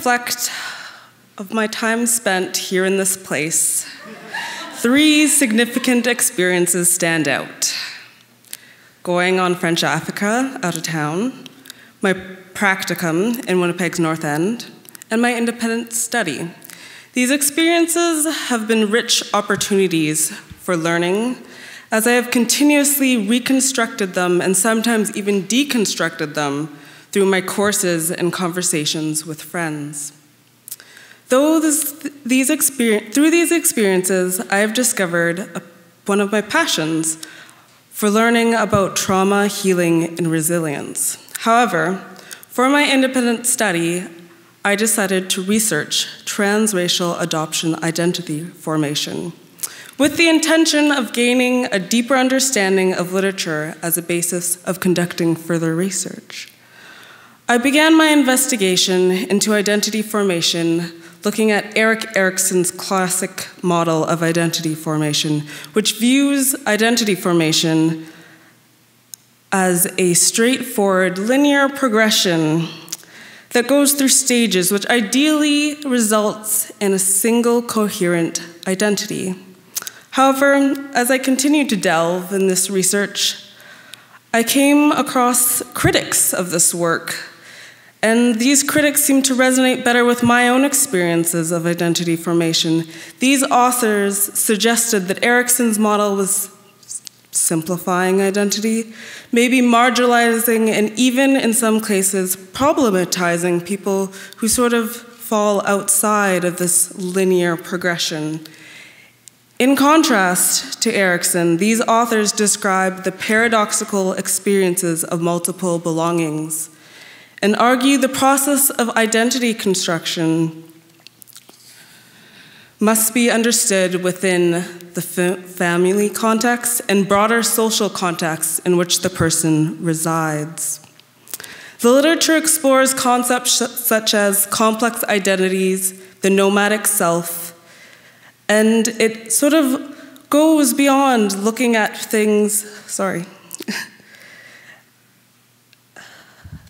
reflect of my time spent here in this place, 3 significant experiences stand out. Going on French Africa out of town, my practicum in Winnipeg's North End, and my independent study. These experiences have been rich opportunities for learning, as I have continuously reconstructed them and sometimes even deconstructed them through my courses and conversations with friends. Through these experiences, I have discovered one of my passions for learning about trauma, healing, and resilience. However, for my independent study, I decided to research transracial adoption identity formation, with the intention of gaining a deeper understanding of literature as a basis of conducting further research. I began my investigation into identity formation looking at Erik Erikson's classic model of identity formation, which views identity formation as a straightforward linear progression that goes through stages, which ideally results in a single coherent identity. However, as I continued to delve in this research, I came across critics of this work, and these critics seem to resonate better with my own experiences of identity formation. These authors suggested that Erikson's model was simplifying identity, maybe marginalizing and even in some cases problematizing people who sort of fall outside of this linear progression. In contrast to Erikson, these authors describe the paradoxical experiences of multiple belongings and argue the process of identity construction must be understood within the family context and broader social context in which the person resides. The literature explores concepts such as complex identities, the nomadic self, and it sort of goes beyond looking at things,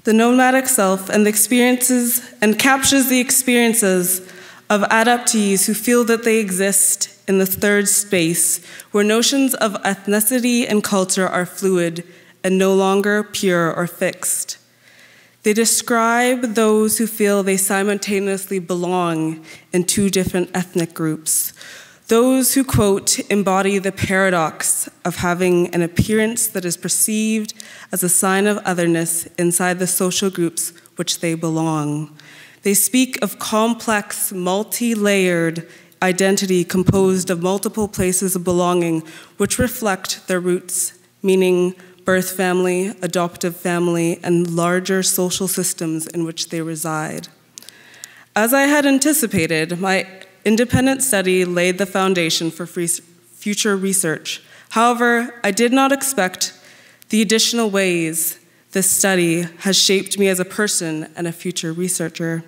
the nomadic self and the experiences, and captures the experiences of adoptees who feel that they exist in the third space, where notions of ethnicity and culture are fluid and no longer pure or fixed. They describe those who feel they simultaneously belong in 2 different ethnic groups. Those who, quote, embody the paradox of having an appearance that is perceived as a sign of otherness inside the social groups which they belong. They speak of complex, multi-layered identity composed of multiple places of belonging which reflect their roots, meaning birth family, adoptive family, and larger social systems in which they reside. As I had anticipated, my independent study laid the foundation for future research. However, I did not expect the additional ways this study has shaped me as a person and a future researcher.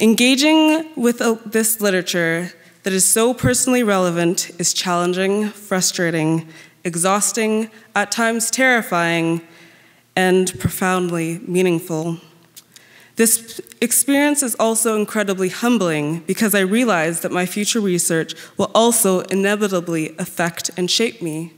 Engaging with this literature that is so personally relevant is challenging, frustrating, exhausting, at times terrifying, and profoundly meaningful. This experience is also incredibly humbling because I realize that my future research will also inevitably affect and shape me.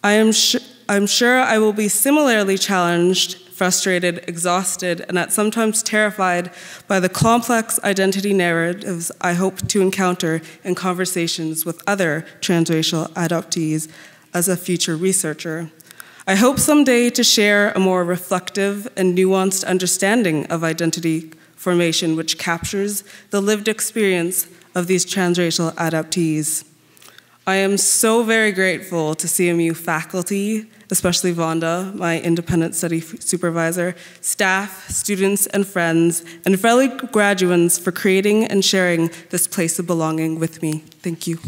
I'm sure I will be similarly challenged, frustrated, exhausted, and sometimes terrified by the complex identity narratives I hope to encounter in conversations with other transracial adoptees as a future researcher. I hope someday to share a more reflective and nuanced understanding of identity formation which captures the lived experience of these transracial adoptees. I am so very grateful to CMU faculty, especially Vander, my independent study supervisor, staff, students, and friends, and fellow graduates for creating and sharing this place of belonging with me. Thank you.